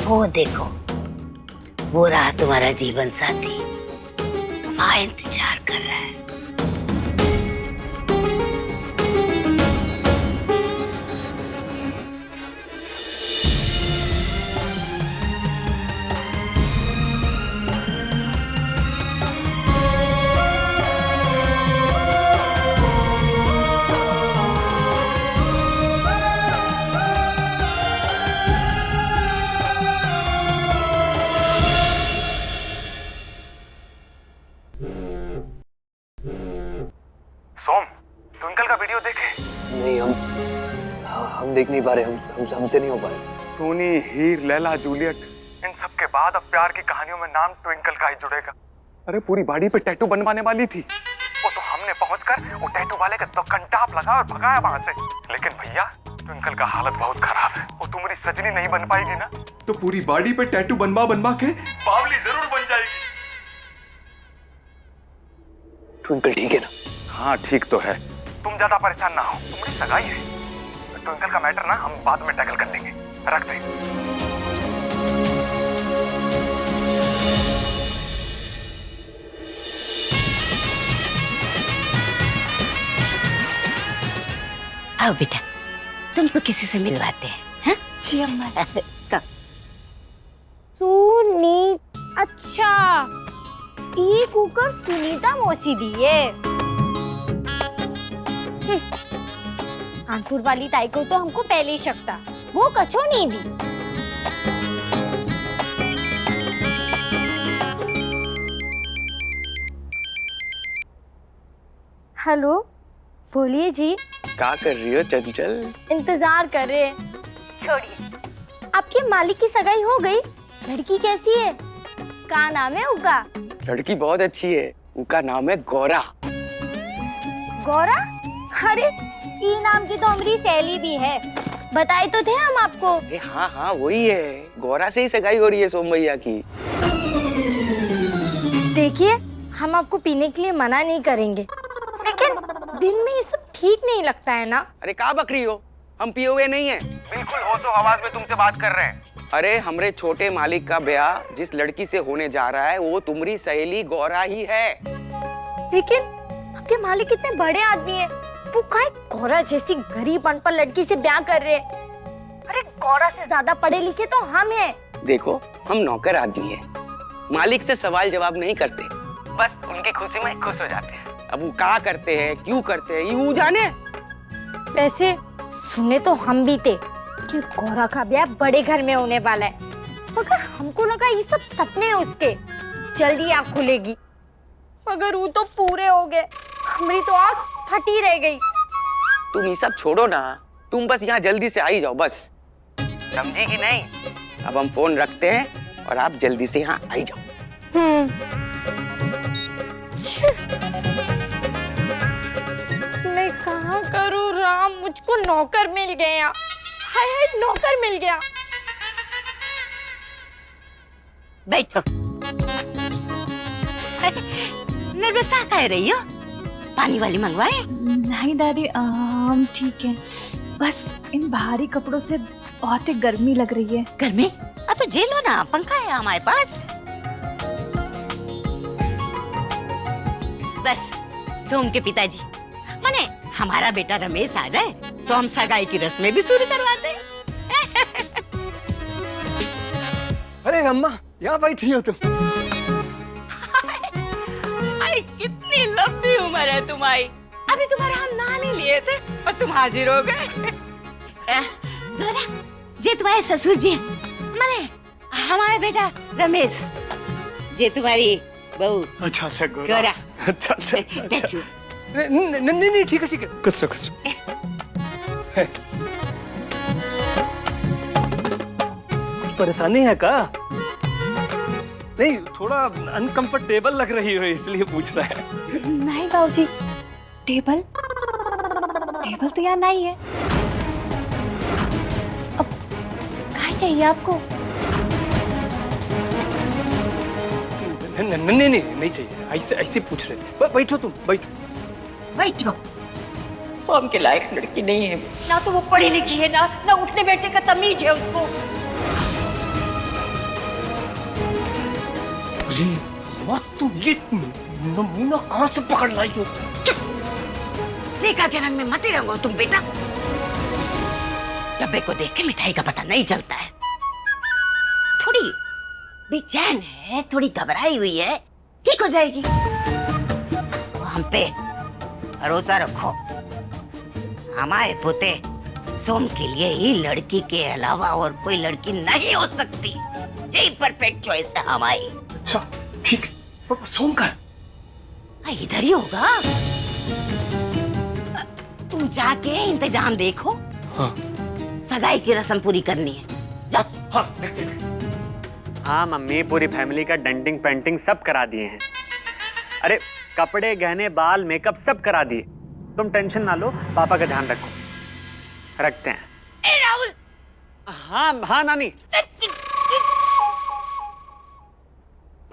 वो देखो, वो रहा तुम्हारा जीवन साथी, तुम्हारा इंतजार कर रहा है। सोम, ट्विंकल का वीडियो देखे? नहीं, हम देख नहीं पा रहे। हमसे नहीं हो पाए। सोनी, हीर, लैला, जूलियट, इन सब के बाद अब प्यार की कहानियों में नाम ट्विंकल का ही जुड़ेगा। अरे पूरी बॉडी पे टैटू बनवाने वाली थी वो, तो हमने पहुंचकर वो टैटू वाले का तो कंटाप लगा और भगाया वहां से। लेकिन भैया, ट्विंकल का हालत बहुत खराब है। वो तुम्हारी सजनी नहीं बन पाएगी ना, तो पूरी बॉडी पे टैटू बनवा के बावली जरूर बन जाएगी। ट्विंकल ठीक है ना? हाँ ठीक तो है। तुम ज्यादा परेशान ना हो, तुम्हारी सगाई है। ट्विंकल का मैटर ना हम बाद में टैकल कर लेंगे। रख दे। आओ बेटा, तुमको किसी से मिलवाते हैं। हाँ? जी अम्मा। सुनी, अच्छा ये कुकर सुनीता मौसी दी है। कानपुर वाली ताई को तो हमको पहले ही शक था, वो कछो नहीं दी। हेलो, बोलिए जी। क्या कर रही हो चंचल? इंतजार कर रहे हैं। छोड़िए, आपके मालिक की सगाई हो गई? लड़की कैसी है? क्या नाम है उनका? लड़की बहुत अच्छी है, उनका नाम है गौरा। गौरा? अरे ई नाम की तो हमारी सहेली भी है, बताए तो थे हम आपको। अरे हाँ वही है, गौरा से ही सगाई हो रही है सोम भैया की। देखिए, हम आपको पीने के लिए मना नहीं करेंगे, लेकिन दिन में ये सब ठीक नहीं लगता है ना। अरे क्या बक रही हो, हम पिए हुए नहीं है। बिल्कुल होशो हवास में तुमसे बात कर रहे हैं। अरे हमरे छोटे मालिक का ब्याह जिस लड़की से होने जा रहा है वो तुम्हारी सहेली गौरा ही है। लेकिन आपके मालिक कितने बड़े आदमी है, वो काहे गौरा जैसी गरीब अनपढ़ लड़की से ब्याह कर रहे हैं? अरे गौरा से ज्यादा पढ़े लिखे तो हम हैं। देखो, हम नौकर आदमी है, मालिक से सवाल जवाब नहीं करते, बस उनकी खुशी में खुश हो जाते हैं। अब वो क्या करते हैं, क्यों करते हैं, ये वो जाने। वैसे सुने तो हम भी थे कि गौरा का ब्याह बड़े घर में होने वाला है, मगर हमको लगा ये सब सपने हैं उसके, जल्दी आँख खुलेगी। मगर वो तो पूरे हो गए, हमारी तो आँख फटी रह गई। तुम ये सब छोड़ो ना, तुम बस यहाँ जल्दी से आई जाओ बस, समझी कि नहीं? अब हम फोन रखते हैं और आप जल्दी से यहाँ आई जाओ। मैं कहाँ करूँ राम, मुझको नौकर मिल गया। हाय हाय, नौकर मिल गया। बैठो। निर्वसा कह रही हो? पानी वाली मंगवाए? नहीं दादी, हम ठीक है, बस इन भारी कपड़ों से बहुत ही गर्मी लग रही है। गर्मी? तो जेलो ना, पंखा है हमारे पास। बस सोम के पिताजी माने हमारा बेटा रमेश आ जाए तो हम सगाई की रस्में भी शुरू करवाते हैं। अरे अम्मा, यहाँ बैठी हो तुम? अरे कितनी लंबी उम्र है तुम्हारी, अभी तुम्हारा हम नाम ही लिए थे और तुम हाजिर हो गए। जे तुम्हारे ससुर जी माने हमारा बेटा रमेश, जे तुम्हारी बहू। अच्छा गौरा। अच्छा। नहीं ठीक है, कुछ परेशानी है का? नहीं, थोड़ा अनकंफर्टेबल लग रही हो इसलिए पूछ रहा है। नहीं बाबूजी, टेबल तो यहाँ नहीं है। अब क्या चाहिए आपको? नहीं चाहिए, ऐसे पूछ रहे थे। बैठो तुम, बैठो। सोम के लायक लड़की नहीं है, ना तो वो पढ़ी लिखी है, ना उठने बैठने का तमीज है उसको। तुम ये नमूना कहाँ से पकड़ लाई हो? रेखा के रंग में मत ही रंगो तुम बेटा। डब्बे को देख के मिठाई का पता नहीं चलता है। थोड़ी बेचैन है, थोड़ी घबराई हुई है, ठीक हो जाएगी। तो हम पे भरोसा रखो। हमारे पोते सोम के लिए ही लड़की के अलावा और कोई लड़की नहीं हो सकती। यही परफेक्ट चॉइस है हमारी। अच्छा ठीक है, पर सोम का है? इधर ही होगा। तुम जाके इंतजाम देखो। हाँ। सगाई की रस्म पूरी करनी है। जाओ। हाँ। हाँ मम्मी, पूरी फैमिली का डेंटिंग पेंटिंग सब करा दिए हैं। अरे कपड़े गहने बाल मेकअप सब करा दिए। तुम टेंशन ना लो, पापा का ध्यान रखो। रखते हैं। ए राहुल। हाँ हाँ नानी।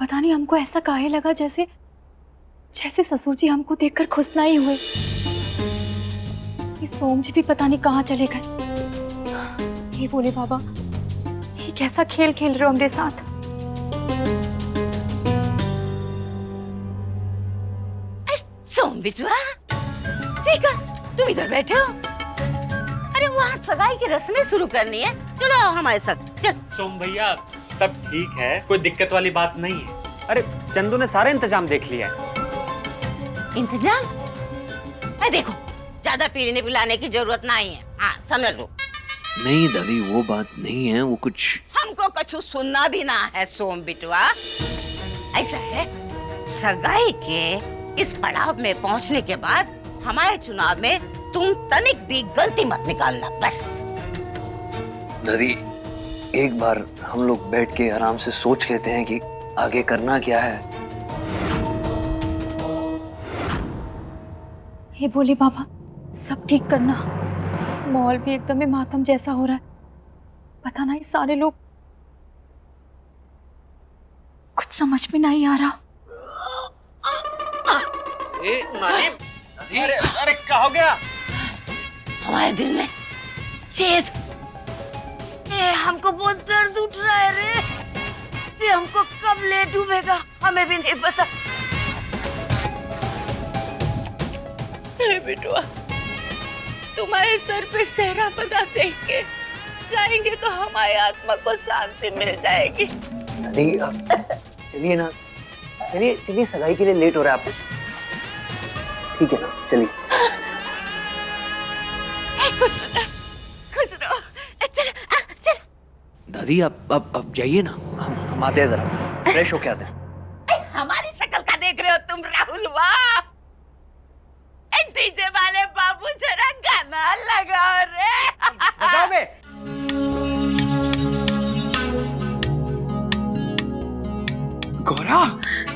पता नहीं हमको ऐसा काहे लगा जैसे जैसे ससुर जी हमको देखकर खुश नहीं हुए। ये सोम जी भी पता नहीं कहाँ चले गए। ये बोले बाबा, ये कैसा खेल खेल रहे हो हमारे साथ? सोम बिचुआ, ठीक है, तुम इधर बैठे हो। अरे वहाँ सगाई की रस्में शुरू करनी है। चलो हमारे साथ चल। सोम भैया सब ठीक है, कोई दिक्कत वाली बात नहीं है। अरे चंदू ने सारा इंतजाम देख लिया है। इंतजाम? अरे देखो, ज्यादा पीने पिलाने की जरूरत नहीं है। हाँ समझ लो। नहीं दादी, वो बात नहीं है, वो कुछ हमको कछु सुनना भी ना है सोम बिटवा। ऐसा है, सगाई के इस पड़ाव में पहुंचने के बाद हमारे चुनाव में तुम तनिक भी गलती मत निकालना, बस। दादी, एक बार हम लोग बैठ के आराम से सोच लेते हैं कि आगे करना क्या है। ये बोले बाबा, सब ठीक करना। माहौल भी एकदम ही मातम जैसा हो रहा है। पता नहीं सारे लोग, कुछ समझ में नहीं आ रहा। नानी, अरे क्या हो गया? हमारे दिल में छेद। हमको बहुत दर्द उठ रहा है रे। जी हमको कब ले डूबेगा हमें भी नहीं पता। अरे बेटुआ, तुम्हारे सर पे सेहरा बना देख के जाएंगे तो हमारी आत्मा को शांति मिल जाएगी। दादी चलिए ना, चलिए सगाई के लिए लेट हो रहा है आपको। ठीक है ना, चलिए। खुश रहो। चल चल। दादी आप जाइए ना, हम आते हैं, जरा फ्रेश होके आते हैं। हमारी शक्ल का देख रहे हो तुम राहुल? वाह, डीजे वाले बाबू जरा गाना लगाओ रे। बताओ बे। गौरा,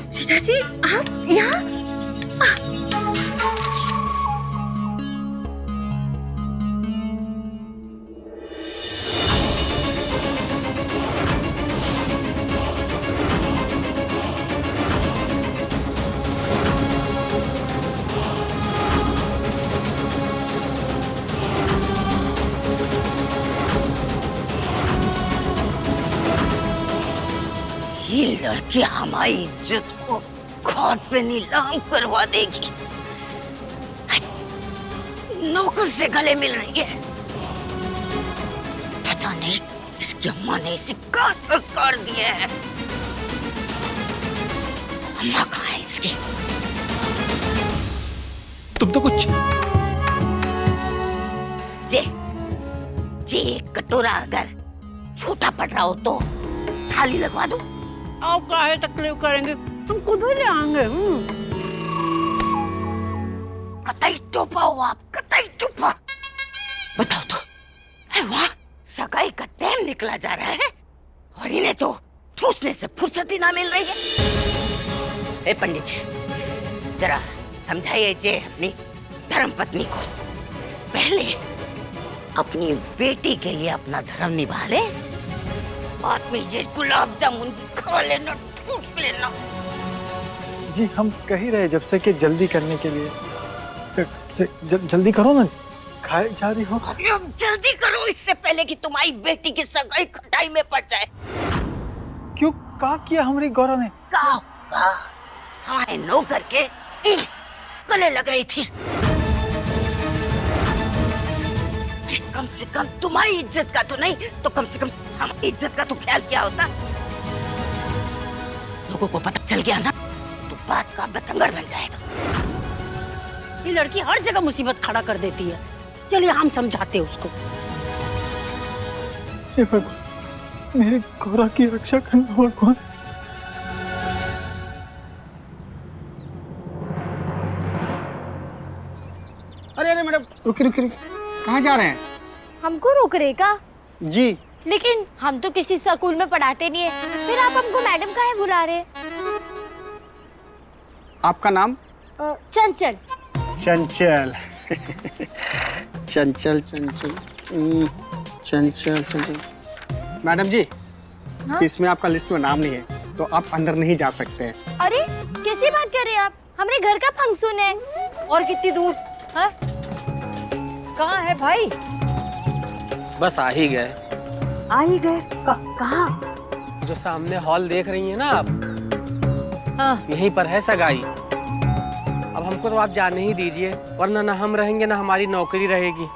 जीजा जी, आप यहाँ? ये लड़की हमारी इज्जत को खाट पे नीलाम करवा देगी। नौकर से गले मिल रही है। पता नहीं इसकी अम्मा ने इसे क्या संस्कार दिए हैं। अम्मा कहाँ है इसकी? तुम तो कुछ जे एक कटोरा अगर छोटा पड़ रहा हो तो थाली लगवा दो। आप काहे तकलीफ करेंगे, तुम खुद ही ले आएंगे। कतई टोपा हो आप, कतई टोपा। बताओ तो, वाह, सगाई का टाइम निकला जा रहा है और इन्हें तो ठूसने से फुर्सत ही ना मिल रही है। ए पंडित जी, जरा समझाइए जे अपनी धर्मपत्नी को। पहले अपनी बेटी के लिए अपना धर्म निभा ले, बाद में ये गुलाब जामुन खा लेना, ठूस लेना। जी हम कह ही रहे जब से कि जल्दी करने के लिए। जल्दी करो ना, खाए जा रही हो। अरे अब जल्दी करो, इससे पहले कि तुम्हारी बेटी की सगाई खटाई में पड़ जाए। क्यों, का किया हमारी गौरा ने? का हमारे नौकर के गले लग रही थी। कम से कम तुम्हारी इज्जत का तो नहीं तो कम से कम हमारी इज्जत का तो ख्याल क्या होता। लोगों को पता चल गया ना तो बात का बतंगड़ बन जाएगा। ये लड़की हर जगह मुसीबत खड़ा कर देती है। चलिए हम समझाते हैं उसको। हे भगवान, मेरे गौरा की रक्षा करना भगवान। अरे अरे मैडम, रुकी रुकी रुकी, कहाँ जा रहे हैं? हमको रोक रहे का? जी लेकिन हम तो किसी स्कूल में पढ़ाते नहीं है, फिर आप हमको मैडम काहे बुला रहे? आपका नाम? चंचल। चंचल चंचल चंचल चंचल चंचल। मैडम जी, हाँ? इसमें आपका लिस्ट में नाम नहीं है तो आप अंदर नहीं जा सकते हैं। अरे कैसी बात कर रहे हैं आप? हमारे घर का फंक्शन है। और कितनी दूर? हाँ? कहाँ है भाई? बस आ ही गए। आ ही गए? कहाँ? जो सामने हॉल देख रही हैं ना आप, हाँ। यहीं पर है सगाई। अब हमको तो आप जाने ही दीजिए, वरना ना हम रहेंगे ना हमारी नौकरी रहेगी।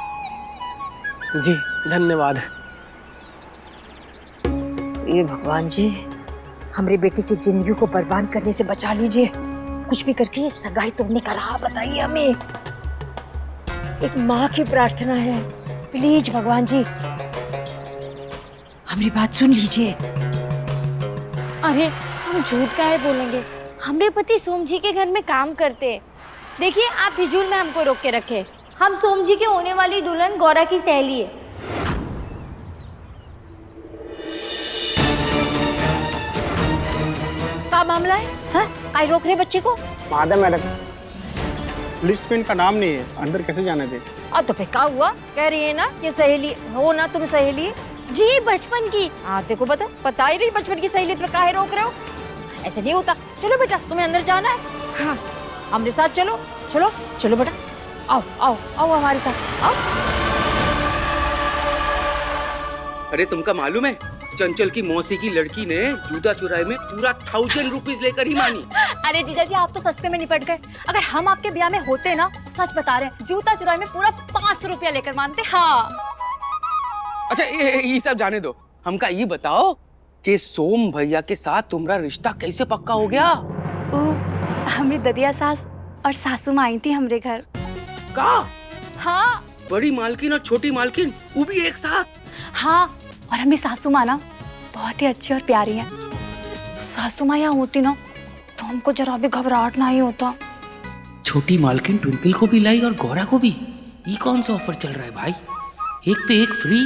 जी धन्यवाद। ये भगवान जी, हमारे बेटे की जिंदगी को बर्बाद करने से बचा लीजिए। कुछ भी करके ये सगाई तोड़ने का राह बताइए हमें। एक माँ की प्रार्थना है, प्लीज भगवान जी हमारी बात सुन लीजिए। अरे हम झूठ काहे बोलेंगे? हमारे पति सोम जी के घर में काम करते हैं। देखिए आप फिजूल में हमको रोक के रखे। हम सोम जी के होने वाली दुल्हन गौरा की सहेली है। क्या मामला है? हाँ? आई रोक रहे बच्चे को? माधव मैडम, लिस्ट में इनका नाम नहीं है, अंदर कैसे जाने दे? अब तो फिर क्या हुआ? कह रही है ना ये सहेली हो ना, तुम सहेली जी बचपन की। हाँ देखो बता ही रही बचपन की सहेली, तुम्हें काहे रोक रहे हो? ऐसे नहीं होता। चलो बेटा तुम्हें अंदर जाना है। हाँ हमारे साथ चलो। चलो चलो बेटा, आओ आओ आओ हमारे साथ आओ। अरे तुमका मालूम है, चंचल की मौसी की लड़की ने जूता चुराए में पूरा 1000 रुपीज लेकर ही मानी। अरे जीजा जी आप तो सस्ते में निपट गए। अगर हम आपके ब्याह में होते ना, सच बता रहे हैं, जूता चुराई में पूरा 500 रुपया लेकर मानते। हाँ अच्छा ये सब जाने दो, हमका ये बताओ कि सोम भैया के साथ तुम्हारा रिश्ता कैसे पक्का हो गया? हमारी ददिया सास और सासू माँ आई थी हमारे घर। का? हाँ बड़ी मालकिन और छोटी मालकिन वो भी एक साथ? हाँ, और हमारी सासू माँ ना बहुत ही अच्छी और प्यारी है। सासू माँ यहाँ होती ना तो हमको जरा भी घबराहट नहीं होता। छोटी मालकिन ट्विंकल को भी लाई और गौरा को भी? ये कौन सा ऑफर चल रहा है भाई? एक पे एक फ्री?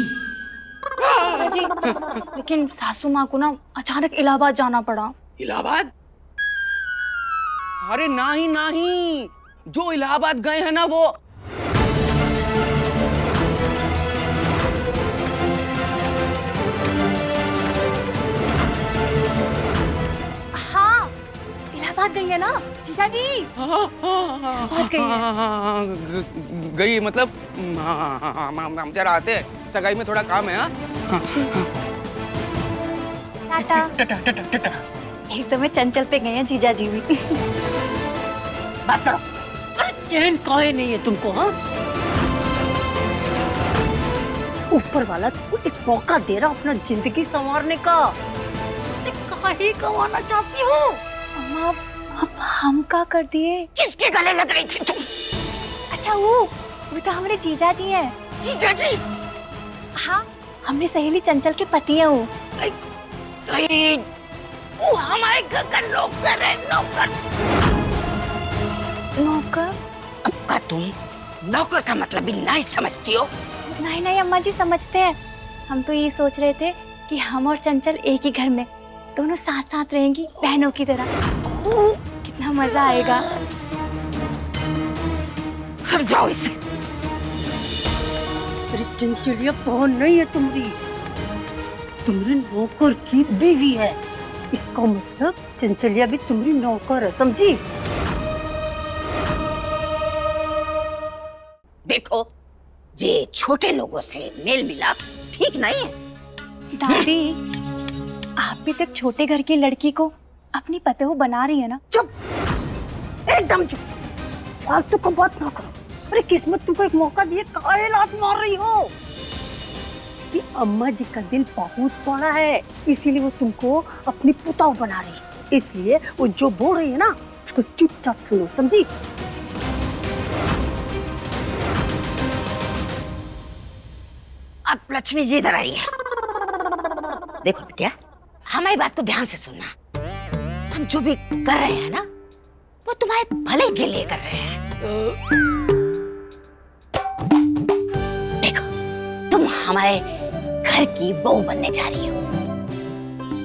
जी लेकिन सासू माँ को ना अचानक इलाहाबाद जाना पड़ा। इलाहाबाद? अरे नहीं, जो इलाहाबाद गए हैं ना वो। हाँ इलाहाबाद गई है ना जीजा जी। गई मतलब हम जरा आते हैं, सगाई में थोड़ा काम है। टाटा। एकदम चंचल पे गए हैं जीजा जी भी। बात करो। अरे चैन काहे नहीं है तुमको? हाँ ऊपर वाला तुमको एक मौका दे रहा अपना जिंदगी संवारने का। काहे गंवाना चाहती हो? अम्मा अब हम क्या कर दिए? किसके गले लग रही थी तुम? अच्छा वो तो हमारे जीजा जी हैं। जीजा जी? हाँ हमने सहेली चंचल के पति है वो। वो हमारे घर का नौकर है। नौकर? अब का तुम नौकर का मतलब भी नहीं समझती हो? नहीं अम्मा जी समझते हैं। हम तो ये सोच रहे थे कि हम और चंचल एक ही घर में दोनों साथ साथ रहेंगी बहनों की तरह। कितना मजा आएगा। समझाओ इसे। अरे चंचलिया बहन नहीं है तुम्हारी, तुम्हारे नौकर की बीवी है। इसका मतलब चंचलिया भी तुम्हारी नौकर है, समझी? देखो ये छोटे लोगों से मेल मिलाप ठीक नहीं है। दादी आप भी तक छोटे घर की लड़की को अपनी पतोह बना रही है ना? चुप। एकदम चुप, फालतू का बात ना करो। अरे किस्मत तुमको एक मौका दिए, काहे लात मार रही हो? कि अम्मा जी का दिल बहुत बड़ा है, इसीलिए वो तुमको अपनी पुताव बना रही है। इसलिए वो जो बोल रही है ना, उसको चुपचाप सुनो, समझी? अब लक्ष्मी जी इधर आई है। देखो बिटिया, हमारी बात को ध्यान से सुनना। हम जो भी कर रहे हैं ना, वो तुम्हारे भले के लिए कर रहे हैं। देखो, तुम हमारे घर की बहू बनने जा रही हो।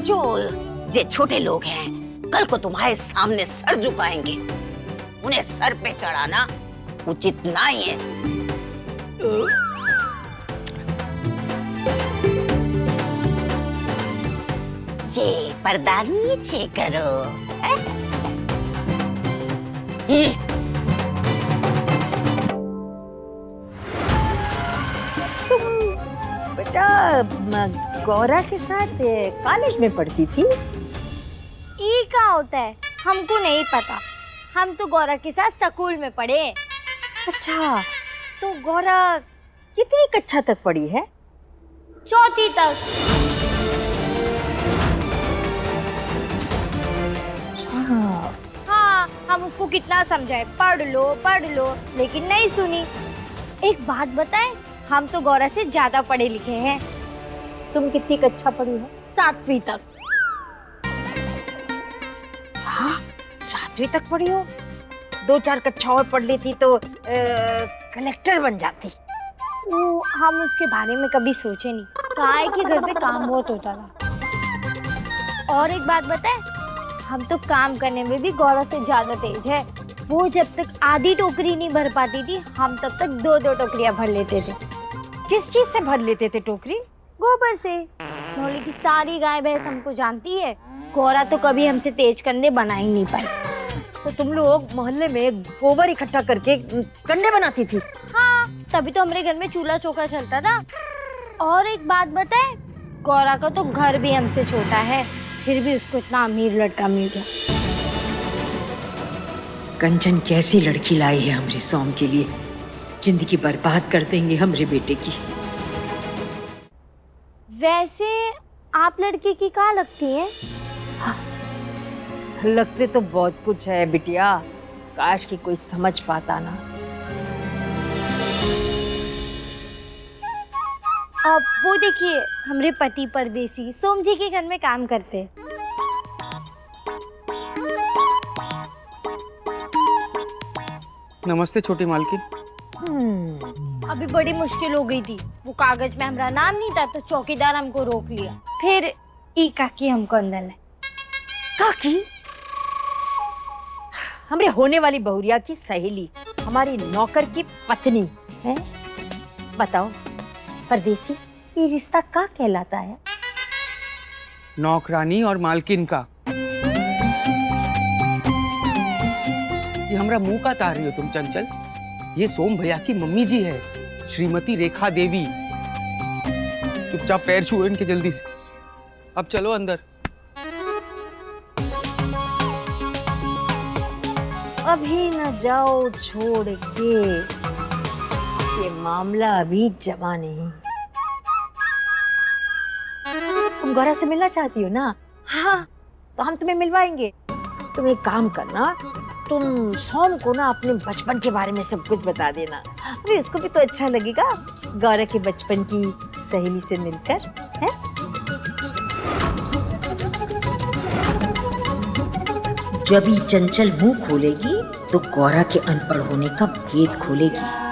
जो छोटे लोग हैं, कल को तुम्हारे सामने सर झुकाएंगे, उन्हें सर पे चढ़ाना उचित नहीं है। जे पर्दा नीचे करो। बेटा गौरा के साथ कॉलेज में पढ़ती थी? ये क्या होता है? हमको नहीं पता। हम तो गौरा के साथ स्कूल में पढ़े। अच्छा, तो गौरा कितनी कक्षा तक पढ़ी है? 4वीं तक। हाँ, हम उसको कितना समझाए, पढ़ लो, लेकिन नहीं सुनी। एक बात बताएं, हम तो गौरा से ज्यादा पढ़े लिखे हैं। तुम कितनी कक्षा पढ़ी हो? 7वीं तक। हाँ, 7वीं तक पढ़ी हो? 2-4 कक्षा और पढ़ लेती तो कलेक्टर बन जाती। वो हम उसके बारे में कभी सोचे नहीं। कहा है कि घर पे काम बहुत होता था। और एक बात बताएं, हम तो काम करने में भी गौरा से ज्यादा तेज है। वो जब तक आधी टोकरी नहीं भर पाती थी, हम तब तक 2-2 टोकरियां भर लेते थे। किस चीज से भर लेते थे टोकरी? गोबर से। मोहल्ले की सारी गाय भैंस हमको जानती है। गौरा तो कभी हमसे तेज कंडे बना ही नहीं पाई। तो तुम लोग मोहल्ले में गोबर इकट्ठा करके कंडे बनाती थी? हाँ, तभी तो हमारे घर में चूल्हा चौका चलता था। और एक बात बताएं, गौरा का तो घर भी हमसे छोटा है, फिर भी उसको इतना अमीर लड़का मिल गया। कंचन कैसी लड़की लाई है हमारी सोम के लिए, जिंदगी बर्बाद कर देंगे हमारे बेटे की। वैसे आप लड़की की कहाँ लगती हैं? हाँ, लगते तो बहुत कुछ है बिटिया, काश कि कोई समझ पाता ना। अब वो देखिए, हमारे पति परदेसी सोम जी के घर में काम करते हैं। नमस्ते छोटी मालकिन। अभी बड़ी मुश्किल हो गई थी। वो कागज में हमारा नाम नहीं था, तो चौकीदार हमको रोक लिया। फिर ई काकी हमको अंदर लाए। काकी? हमरे होने वाली बहुरिया की सहेली, हमारी नौकर की पत्नी है। बताओ परदेसी, ये रिश्ता क्या कहलाता है? नौकरानी और मालकिन का। ये हमरा मुंह का तार रही हो तुम चंचल? ये सोम भैया की मम्मी जी है, श्रीमती रेखा देवी। चुपचाप पैर छुओ इनके जल्दी से। अब चलो अंदर। अभी न जाओ छोड़ के, ये मामला अभी जमा नहीं। तुम गौरा से मिलना चाहती हो ना? हाँ, तो हम तुम्हें मिलवाएंगे। तुम एक काम करना, तुम सोम को ना अपने बचपन के बारे में सब कुछ बता देना। अरे उसको भी तो अच्छा लगेगा गौरा के बचपन की सहेली से मिलकर, है? जब ही चंचल मुंह खोलेगी तो गौरा के अनपढ़ होने का भेद खोलेगी।